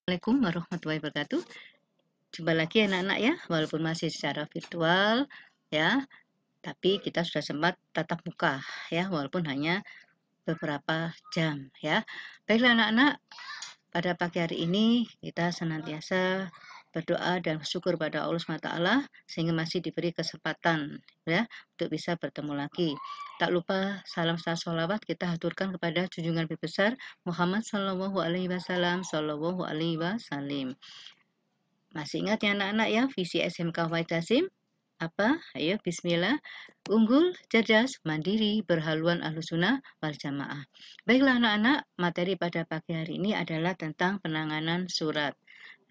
Assalamualaikum warahmatullahi wabarakatuh. Jumpa lagi anak-anak ya, walaupun masih secara virtual ya, tapi kita sudah sempat tatap muka ya, walaupun hanya beberapa jam ya. Baiklah anak-anak, pada pagi hari ini kita senantiasa berdoa dan bersyukur pada Allah SWT sehingga masih diberi kesempatan ya untuk bisa bertemu lagi. Tak lupa salam salawat kita haturkan kepada junjungan Nabi besar Muhammad Shallallahu Alaihi Wasallam. Masih ingat ya anak-anak ya, visi SMK Wahid Hasim? Apa? Ayo bismillah. Unggul, cerdas, mandiri, berhaluan ahlussunnah wal jamaah. Baiklah anak-anak, materi pada pagi hari ini adalah tentang penanganan surat.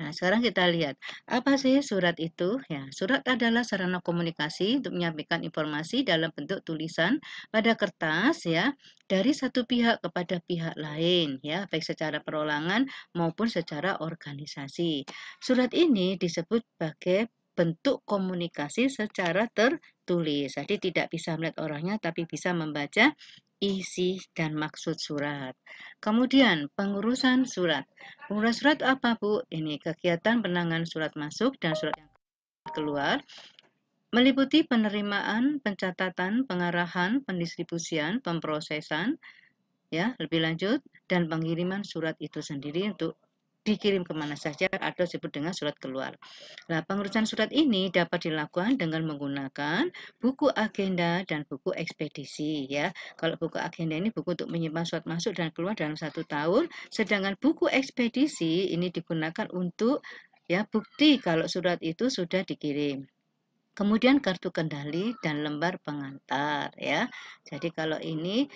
Nah, sekarang kita lihat, apa sih surat itu? Ya, surat adalah sarana komunikasi untuk menyampaikan informasi dalam bentuk tulisan pada kertas ya, dari satu pihak kepada pihak lain ya, baik secara perorangan maupun secara organisasi. Surat ini disebut sebagai bentuk komunikasi secara tertulis. Jadi tidak bisa melihat orangnya tapi bisa membaca isi dan maksud surat. Kemudian pengurusan surat. Pengurusan surat apa, Bu? Ini kegiatan penanganan surat masuk dan surat yang keluar, meliputi penerimaan, pencatatan, pengarahan, pendistribusian, pemrosesan, ya, lebih lanjut, dan pengiriman surat itu sendiri untuk dikirim kemana saja atau disebut dengan surat keluar. Nah, pengurusan surat ini dapat dilakukan dengan menggunakan buku agenda dan buku ekspedisi ya. Kalau buku agenda ini buku untuk menyimpan surat masuk dan keluar dalam 1 tahun, sedangkan buku ekspedisi ini digunakan untuk ya bukti kalau surat itu sudah dikirim. Kemudian kartu kendali dan lembar pengantar ya. Jadi kalau ini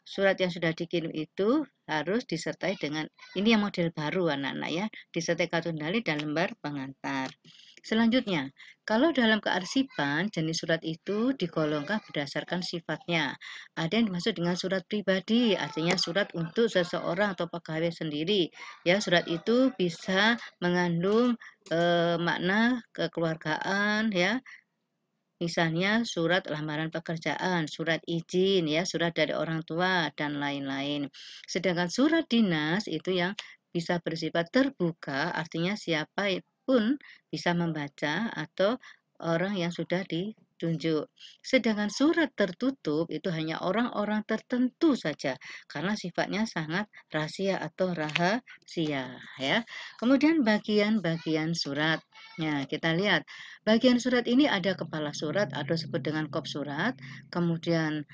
surat yang sudah dikirim itu harus disertai dengan, ini yang model baru anak-anak ya, disertai kartu kendali dan lembar pengantar. Selanjutnya, kalau dalam kearsipan, jenis surat itu digolongkan berdasarkan sifatnya. Ada yang dimaksud dengan surat pribadi, artinya surat untuk seseorang atau pegawai sendiri. Ya, surat itu bisa mengandung makna kekeluargaan ya, misalnya surat lamaran pekerjaan, surat izin ya, surat dari orang tua dan lain-lain. Sedangkan surat dinas itu yang bisa bersifat terbuka, artinya siapa pun bisa membaca atau orang yang sudah ditunjuk. Sedangkan surat tertutup itu hanya orang-orang tertentu saja karena sifatnya sangat rahasia atau rahasia ya. Kemudian bagian-bagian surat. Nah, kita lihat bagian surat ini ada kepala surat atau disebut dengan kop surat, kemudian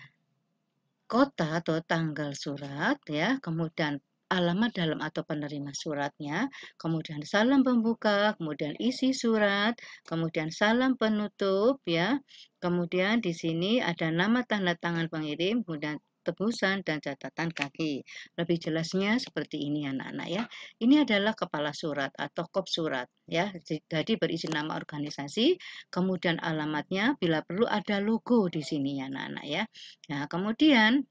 kota atau tanggal surat ya, kemudian alamat dalam atau penerima suratnya, kemudian salam pembuka, kemudian isi surat, kemudian salam penutup ya. Kemudian di sini ada nama tanda tangan pengirim, kemudian tebusan dan catatan kaki. Lebih jelasnya seperti ini anak-anak ya. Ini adalah kepala surat atau kop surat ya. Jadi berisi nama organisasi, kemudian alamatnya, bila perlu ada logo di sini ya anak-anak ya. Nah, kemudian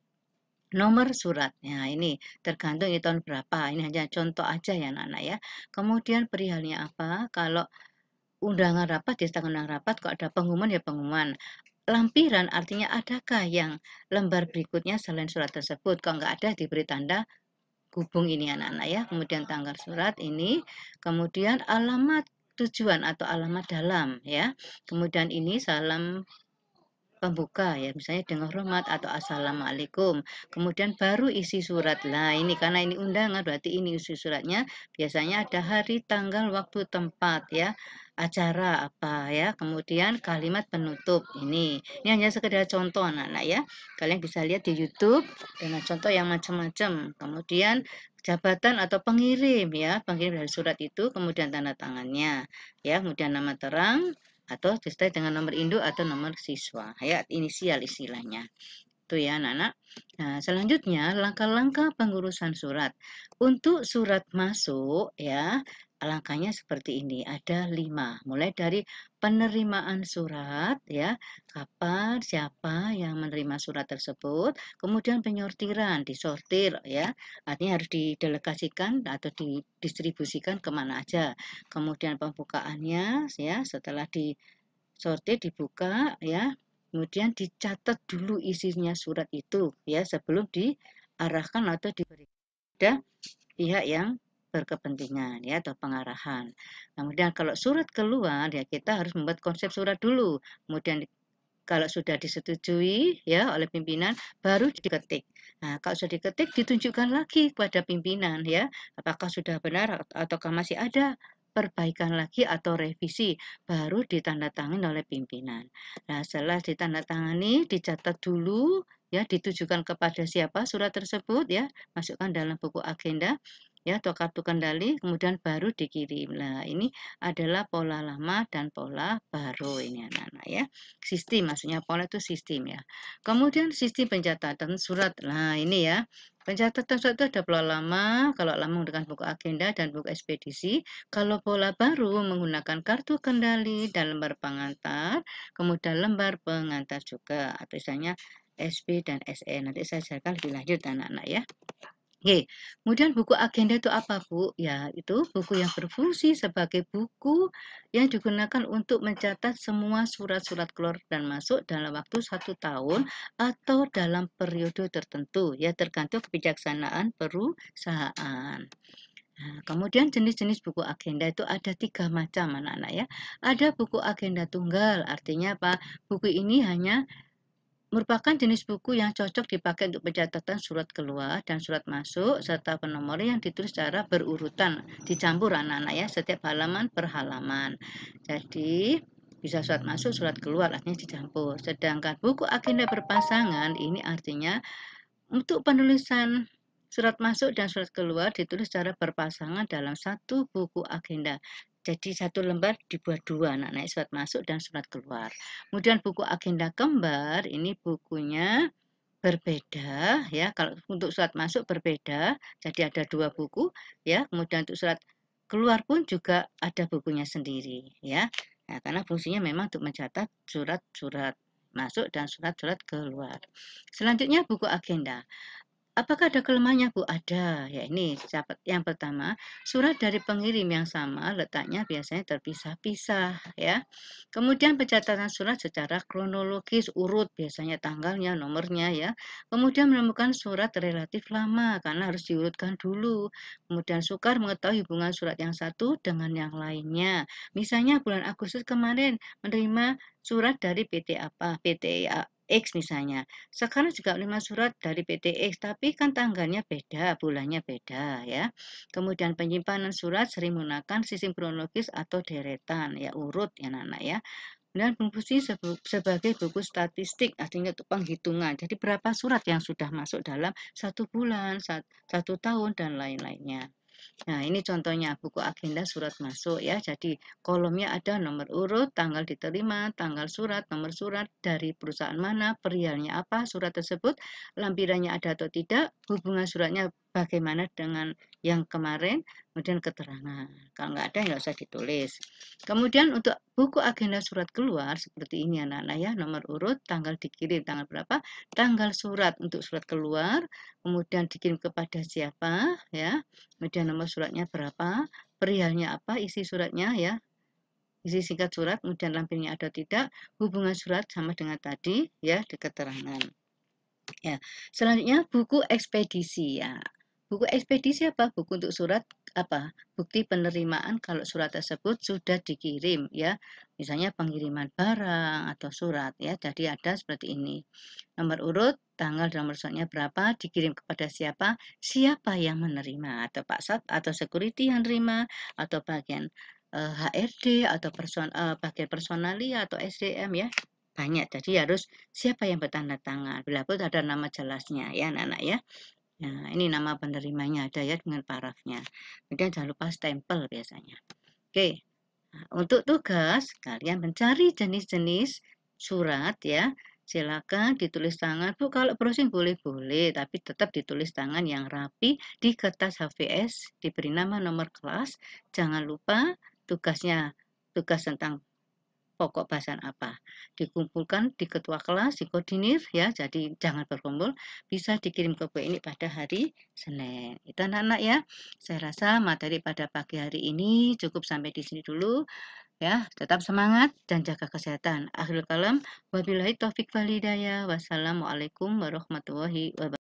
nomor surat. Nah, ini tergantung ini tahun berapa. Ini hanya contoh aja ya anak-anak ya. Kemudian perihalnya apa? Kalau undangan rapat, di undangan rapat, kalau ada pengumuman ya pengumuman. Lampiran artinya adakah yang lembar berikutnya selain surat tersebut. Kalau nggak ada diberi tanda hubung ini anak-anak ya. Kemudian tanggal surat ini. Kemudian alamat tujuan atau alamat dalam ya. Kemudian ini salam pembuka ya, misalnya dengan hormat atau assalamualaikum. Kemudian baru isi surat. Lah ini karena ini undangan berarti ini isi suratnya biasanya ada hari, tanggal, waktu, tempat ya. Acara apa ya. Kemudian kalimat penutup ini. Ini hanya sekedar contoh anak-anak ya. Kalian bisa lihat di YouTube dengan contoh yang macam-macam. Kemudian jabatan atau pengirim ya, pengirim dari surat itu, kemudian tanda tangannya ya, kemudian nama terang atau disertai dengan nomor induk atau nomor siswa ya, inisial istilahnya itu ya anak-anak. Nah, selanjutnya langkah-langkah pengurusan surat. Untuk surat masuk ya, langkahnya seperti ini. Ada 5. Mulai dari penerimaan surat ya, kapan, siapa yang menerima surat tersebut, kemudian penyortiran, disortir ya, artinya harus didelegasikan atau didistribusikan kemana aja. Kemudian pembukaannya ya, setelah disortir, dibuka ya, kemudian dicatat dulu isinya surat itu ya sebelum diarahkan atau diberikan pada pihak yang berkepentingan ya atau pengarahan. Kemudian kalau surat keluar ya kita harus membuat konsep surat dulu. Kemudian kalau sudah disetujui ya oleh pimpinan baru diketik. Nah, kalau sudah diketik ditunjukkan lagi kepada pimpinan ya, apakah sudah benar ataukah masih ada perbaikan lagi atau revisi baru ditandatangani oleh pimpinan. Nah, setelah ditandatangani dicatat dulu ya ditujukan kepada siapa surat tersebut ya, masukkan dalam buku agenda ya atau kartu kendali kemudian baru dikirim. Nah, ini adalah pola lama dan pola baru ini anak-anak ya. Sistem maksudnya pola itu sistem ya. Kemudian sistem pencatatan surat. Nah, ini ya. Pencatatan surat itu ada pola lama, kalau lama menggunakan buku agenda dan buku ekspedisi. Kalau pola baru menggunakan kartu kendali dan lembar pengantar, kemudian lembar pengantar juga. Atau misalnya SB dan SE. Nanti saya jelaskan lebih lanjut anak-anak ya. Oke, kemudian buku agenda itu apa, Bu? Ya, itu buku yang berfungsi sebagai buku yang digunakan untuk mencatat semua surat-surat keluar dan masuk dalam waktu 1 tahun atau dalam periode tertentu, ya tergantung kebijaksanaan perusahaan. Nah, kemudian jenis-jenis buku agenda itu ada 3 macam anak-anak ya. Ada buku agenda tunggal, artinya apa? Buku ini hanya merupakan jenis buku yang cocok dipakai untuk pencatatan surat keluar dan surat masuk serta penomornya yang ditulis secara berurutan, dicampur anak-anak ya, setiap halaman per halaman. Jadi bisa surat masuk, surat keluar artinya dicampur. Sedangkan buku agenda berpasangan ini artinya untuk penulisan surat masuk dan surat keluar ditulis secara berpasangan dalam satu buku agenda. Jadi satu lembar dibuat 2, anak-anak surat masuk dan surat keluar. Kemudian buku agenda kembar, ini bukunya berbeda ya. Kalau untuk surat masuk berbeda, jadi ada 2 buku ya. Kemudian untuk surat keluar pun juga ada bukunya sendiri ya. Nah, karena fungsinya memang untuk mencatat surat-surat masuk dan surat-surat keluar. Selanjutnya buku agenda. Apakah ada kelemahannya, Bu? Ada. Ya, ini yang pertama, surat dari pengirim yang sama letaknya biasanya terpisah-pisah, ya. Kemudian pencatatan surat secara kronologis, urut, biasanya tanggalnya, nomornya, ya. Kemudian menemukan surat relatif lama, karena harus diurutkan dulu. Kemudian sukar mengetahui hubungan surat yang satu dengan yang lainnya. Misalnya bulan Agustus kemarin menerima surat dari PT apa, PT X misalnya. Sekarang juga 5 surat dari PT X, tapi kan tanggalnya beda, bulannya beda ya. Kemudian penyimpanan surat sering menggunakan sistem kronologis atau deretan, ya urut ya anak-anak ya. Dan berfungsi sebagai buku statistik, artinya untuk penghitungan. Jadi berapa surat yang sudah masuk dalam 1 bulan, 1 tahun, dan lain-lainnya. Nah, ini contohnya buku agenda surat masuk ya. Jadi kolomnya ada nomor urut, tanggal diterima, tanggal surat, nomor surat, dari perusahaan mana, perihalnya apa, surat tersebut, lampirannya ada atau tidak, hubungan suratnya bagaimana dengan yang kemarin, kemudian keterangan. Kalau nggak ada, nggak usah ditulis. Kemudian untuk buku agenda surat keluar, seperti ini anak-anak ya, nomor urut, tanggal dikirim, tanggal berapa, tanggal surat untuk surat keluar, kemudian dikirim kepada siapa, ya, kemudian nomor suratnya berapa, perihalnya apa, isi suratnya ya, isi singkat surat, kemudian lampirnya ada tidak, hubungan surat sama dengan tadi ya di keterangan. Ya, selanjutnya buku ekspedisi ya. Buku ekspedisi apa? Buku untuk surat apa? Bukti penerimaan kalau surat tersebut sudah dikirim ya. Misalnya pengiriman barang atau surat ya. Jadi ada seperti ini. Nomor urut, tanggal dan nomor suratnya berapa, dikirim kepada siapa, siapa yang menerima, atau Pak Sat atau security yang menerima, atau bagian HRD atau bagian personalia atau SDM ya. Banyak, jadi harus siapa yang bertanda tangan. Bila pun ada nama jelasnya ya anak-anak ya. Nah, ini nama penerimanya ada ya dengan parafnya. Kemudian jangan lupa stempel biasanya. Oke. Nah, untuk tugas kalian mencari jenis-jenis surat ya. Silakan ditulis tangan. Bu, kalau browsing boleh-boleh, tapi tetap ditulis tangan yang rapi di kertas HVS, diberi nama nomor kelas. Jangan lupa tugasnya tugas tentang pokok bahasan apa. Dikumpulkan di ketua kelas, dikoordinir ya, jadi jangan berkumpul, bisa dikirim ke Bu ini pada hari Senin. Itu anak-anak ya. Saya rasa materi pada pagi hari ini cukup sampai di sini dulu ya. Tetap semangat dan jaga kesehatan. Akhirul kalam, wabillahi taufik wal hidayah. Wassalamualaikum warahmatullahi wabarakatuh.